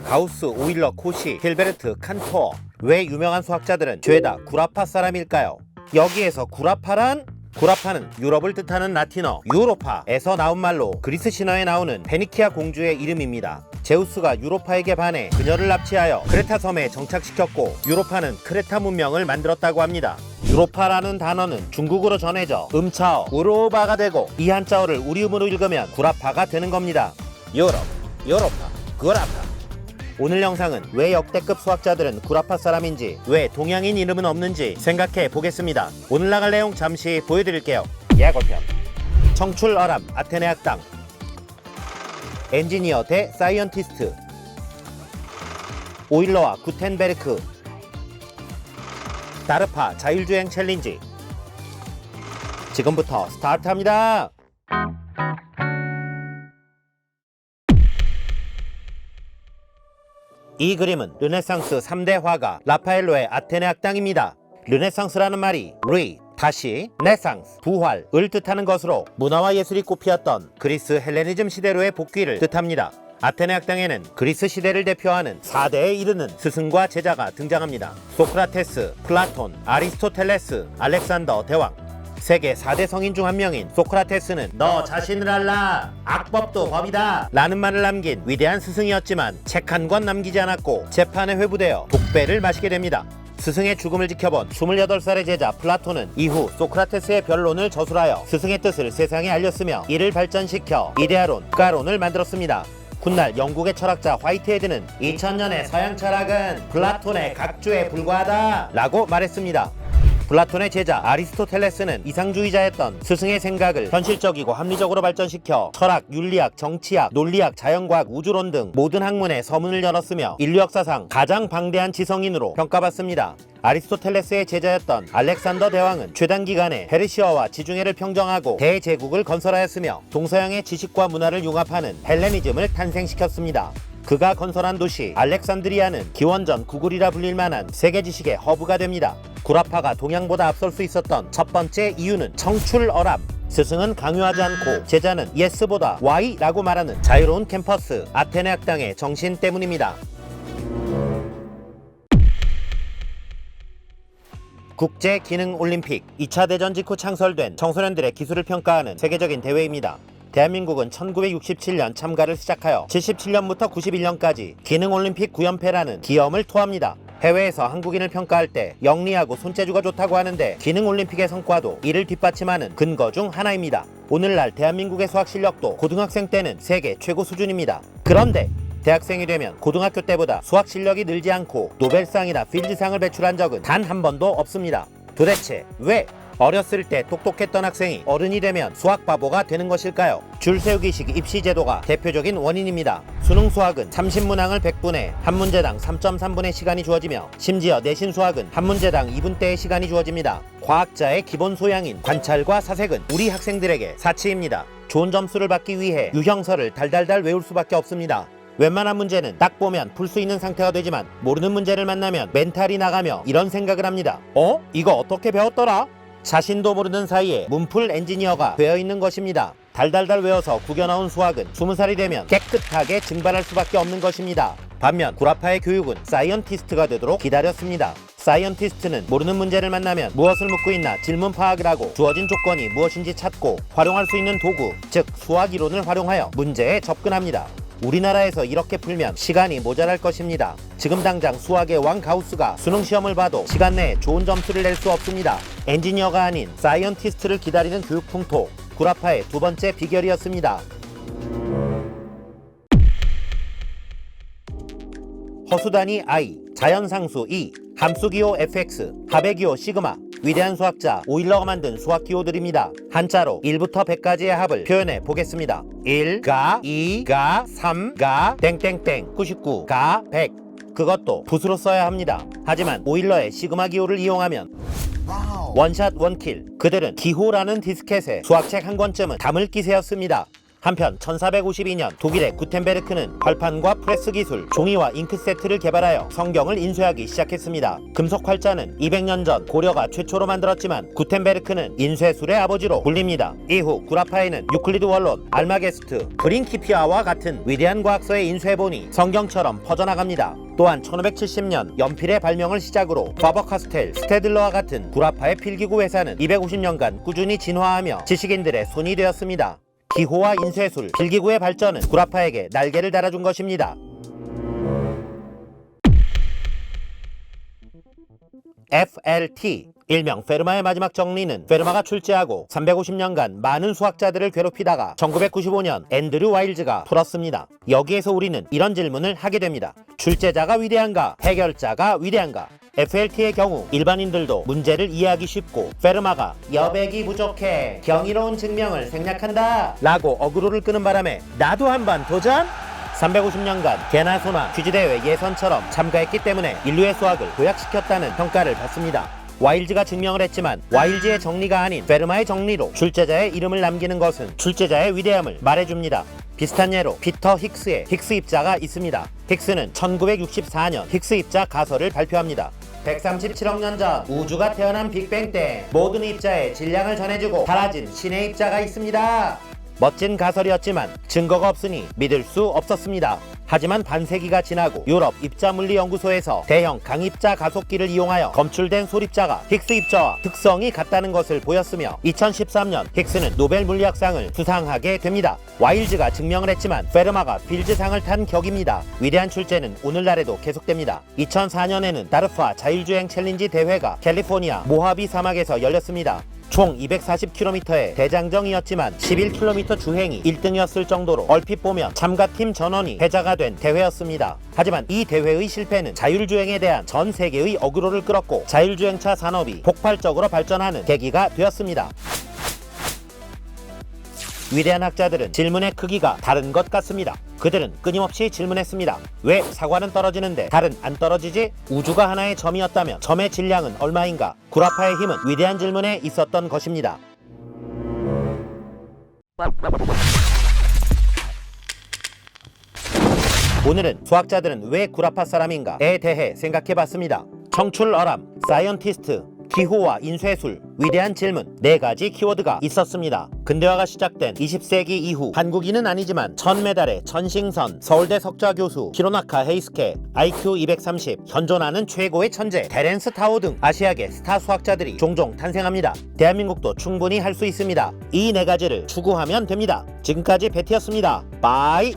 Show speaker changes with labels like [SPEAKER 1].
[SPEAKER 1] 가우스, 오일러, 코시, 힐베르트, 칸토어. 왜 유명한 수학자들은 죄다 구라파 사람일까요? 여기에서 구라파란? 구라파는 유럽을 뜻하는 라틴어 유로파에서 나온 말로 그리스 신화에 나오는 페니키아 공주의 이름입니다. 제우스가 유로파에게 반해 그녀를 납치하여 크레타 섬에 정착시켰고 유로파는 크레타 문명을 만들었다고 합니다. 유로파라는 단어는 중국어로 전해져 음차어 우로바가 되고 이 한자어를 우리음으로 읽으면 구라파가 되는 겁니다. 유로파, 구라파. 오늘 영상은 왜 역대급 수학자들은 구라파 사람인지, 왜 동양인 이름은 없는지 생각해 보겠습니다. 오늘 나갈 내용 잠시 보여드릴게요. 예고편. 청출어람 아테네 학당. 엔지니어 대 사이언티스트. 오일러와 구텐베르크. 다르파 자율주행 챌린지. 지금부터 스타트합니다. 이 그림은 르네상스 3대 화가 라파엘로의 아테네 학당입니다. 르네상스라는 말이 다시 네상스, 부활을 뜻하는 것으로 문화와 예술이 꽃피었던 그리스 헬레니즘 시대로의 복귀를 뜻합니다. 아테네 학당에는 그리스 시대를 대표하는 4대에 이르는 스승과 제자가 등장합니다. 소크라테스, 플라톤, 아리스토텔레스, 알렉산더 대왕. 세계 4대 성인 중 한 명인 소크라테스는 너 자신을 알라, 악법도 법이다 라는 말을 남긴 위대한 스승이었지만 책 한 권 남기지 않았고 재판에 회부되어 독배를 마시게 됩니다. 스승의 죽음을 지켜본 28살의 제자 플라톤은 이후 소크라테스의 변론을 저술하여 스승의 뜻을 세상에 알렸으며 이를 발전시켜 이데아론, 가론을 만들었습니다. 훗날 영국의 철학자 화이트헤드는 2000년의 서양 철학은 플라톤의 각주에 불과하다 라고 말했습니다. 플라톤의 제자 아리스토텔레스는 이상주의자였던 스승의 생각을 현실적이고 합리적으로 발전시켜 철학, 윤리학, 정치학, 논리학, 자연과학, 우주론 등 모든 학문에 서문을 열었으며 인류 역사상 가장 방대한 지성인으로 평가받습니다. 아리스토텔레스의 제자였던 알렉산더 대왕은 최단 기간에 페르시아와 지중해를 평정하고 대제국을 건설하였으며 동서양의 지식과 문화를 융합하는 헬레니즘을 탄생시켰습니다. 그가 건설한 도시 알렉산드리아는 기원전 구글이라 불릴 만한 세계 지식의 허브가 됩니다. 구라파가 동양보다 앞설 수 있었던 첫 번째 이유는 청출어람. 스승은 강요하지 않고 제자는 예스보다 Y라고 말하는 자유로운 캠퍼스 아테네 학당의 정신 때문입니다. 국제기능올림픽 2차 대전 직후 창설된 청소년들의 기술을 평가하는 세계적인 대회입니다. 대한민국은 1967년 참가를 시작하여 77년부터 91년까지 기능올림픽 9연패라는 기염을 토합니다. 해외에서 한국인을 평가할 때 영리하고 손재주가 좋다고 하는데 기능올림픽의 성과도 이를 뒷받침하는 근거 중 하나입니다. 오늘날 대한민국의 수학 실력도 고등학생 때는 세계 최고 수준입니다. 그런데 대학생이 되면 고등학교 때보다 수학 실력이 늘지 않고 노벨상이나 필드상을 배출한 적은 단 한 번도 없습니다. 도대체 왜 어렸을 때 똑똑했던 학생이 어른이 되면 수학 바보가 되는 것일까요? 줄 세우기식 입시 제도가 대표적인 원인입니다. 수능 수학은 30문항을 100분에 한 문제당 3.3분의 시간이 주어지며 심지어 내신 수학은 한 문제당 2분대의 시간이 주어집니다. 과학자의 기본 소양인 관찰과 사색은 우리 학생들에게 사치입니다. 좋은 점수를 받기 위해 유형설을 달달달 외울 수밖에 없습니다. 웬만한 문제는 딱 보면 풀 수 있는 상태가 되지만 모르는 문제를 만나면 멘탈이 나가며 이런 생각을 합니다. 이거 어떻게 배웠더라? 자신도 모르는 사이에 문풀 엔지니어가 되어있는 것입니다. 달달달 외워서 구겨나온 수학은 20살이 되면 깨끗하게 증발할 수밖에 없는 것입니다. 반면 구라파의 교육은 사이언티스트가 되도록 기다렸습니다. 사이언티스트는 모르는 문제를 만나면 무엇을 묻고 있나 질문 파악을 하고 주어진 조건이 무엇인지 찾고 활용할 수 있는 도구, 즉 수학 이론을 활용하여 문제에 접근합니다. 우리나라에서 이렇게 풀면 시간이 모자랄 것입니다. 지금 당장 수학의 왕 가우스가 수능 시험을 봐도 시간 내에 좋은 점수를 낼 수 없습니다. 엔지니어가 아닌 사이언티스트를 기다리는 교육 풍토, 구라파의 두 번째 비결이었습니다. 허수단위 I, 자연상수 E, 함수기호 fx, 합의기호 시그마. 위대한 수학자 오일러가 만든 수학기호들입니다. 한자로 1부터 100까지의 합을 표현해 보겠습니다. 1가 2가 3가 땡땡땡 99가 100. 그것도 붓으로 써야 합니다. 하지만 오일러의 시그마 기호를 이용하면 원샷 원킬. 그들은 기호라는 디스켓에 수학책 한 권쯤은 담을 기세였습니다. 한편 1452년 독일의 구텐베르크는 활판과 프레스 기술, 종이와 잉크 세트를 개발하여 성경을 인쇄하기 시작했습니다. 금속 활자는 200년 전 고려가 최초로 만들었지만 구텐베르크는 인쇄술의 아버지로 불립니다. 이후 구라파에는 유클리드 원론, 알마게스트, 프린키피아와 같은 위대한 과학서의 인쇄본이 성경처럼 퍼져나갑니다. 또한 1570년 연필의 발명을 시작으로 파버카스텔, 스테들러와 같은 구라파의 필기구 회사는 250년간 꾸준히 진화하며 지식인들의 손이 되었습니다. 기호와 인쇄술, 필기구의 발전은 구라파에게 날개를 달아준 것입니다. FLT, 일명 페르마의 마지막 정리는 페르마가 출제하고 350년간 많은 수학자들을 괴롭히다가 1995년 앤드류 와일즈가 풀었습니다. 여기에서 우리는 이런 질문을 하게 됩니다. 출제자가 위대한가? 해결자가 위대한가? FLT의 경우 일반인들도 문제를 이해하기 쉽고 페르마가 여백이 부족해 경이로운 증명을 생략한다 라고 어그로를 끄는 바람에 나도 한번 도전? 350년간 개나 소나 퀴즈대회 예선처럼 참가했기 때문에 인류의 수학을 도약시켰다는 평가를 받습니다. 와일즈가 증명을 했지만 와일즈의 정리가 아닌 페르마의 정리로 출제자의 이름을 남기는 것은 출제자의 위대함을 말해줍니다. 비슷한 예로 피터 힉스의 힉스 입자가 있습니다. 힉스는 1964년 힉스 입자 가설을 발표합니다. 137억 년 전 우주가 태어난 빅뱅 때 모든 입자의 질량을 전해주고 사라진 신의 입자가 있습니다. 멋진 가설이었지만 증거가 없으니 믿을 수 없었습니다. 하지만 반세기가 지나고 유럽 입자물리연구소에서 대형 강입자 가속기를 이용하여 검출된 솔입자가 힉스 입자와 특성이 같다는 것을 보였으며 2013년 힉스는 노벨 물리학상을 수상하게 됩니다. 와일즈가 증명을 했지만 페르마가 필즈상을 탄 격입니다. 위대한 출제는 오늘날에도 계속됩니다. 2004년에는 다르파 자율주행 챌린지 대회가 캘리포니아 모하비 사막에서 열렸습니다. 총 240km의 대장정이었지만 11km 주행이 1등이었을 정도로 얼핏 보면 참가팀 전원이 패자가 된 대회였습니다. 하지만 이 대회의 실패는 자율주행에 대한 전 세계의 어그로를 끌었고 자율주행차 산업이 폭발적으로 발전하는 계기가 되었습니다. 위대한 학자들은 질문의 크기가 다른 것 같습니다. 그들은 끊임없이 질문했습니다. 왜 사과는 떨어지는데 달은 안 떨어지지? 우주가 하나의 점이었다면 점의 질량은 얼마인가? 구라파의 힘은 위대한 질문에 있었던 것입니다. 오늘은 수학자들은 왜 구라파 사람인가에 대해 생각해봤습니다. 청출어람, 사이언티스트, 기호와 인쇄술, 위대한 질문 4가지 키워드가 있었습니다. 근대화가 시작된 20세기 이후 한국인은 아니지만 1000메달의 전싱선, 서울대 석좌 교수 히로나카 헤이스케, IQ 230, 현존하는 최고의 천재 테렌스 타오 등 아시아계 스타 수학자들이 종종 탄생합니다. 대한민국도 충분히 할 수 있습니다. 이 4가지를 추구하면 됩니다. 지금까지 베티였습니다. 바이.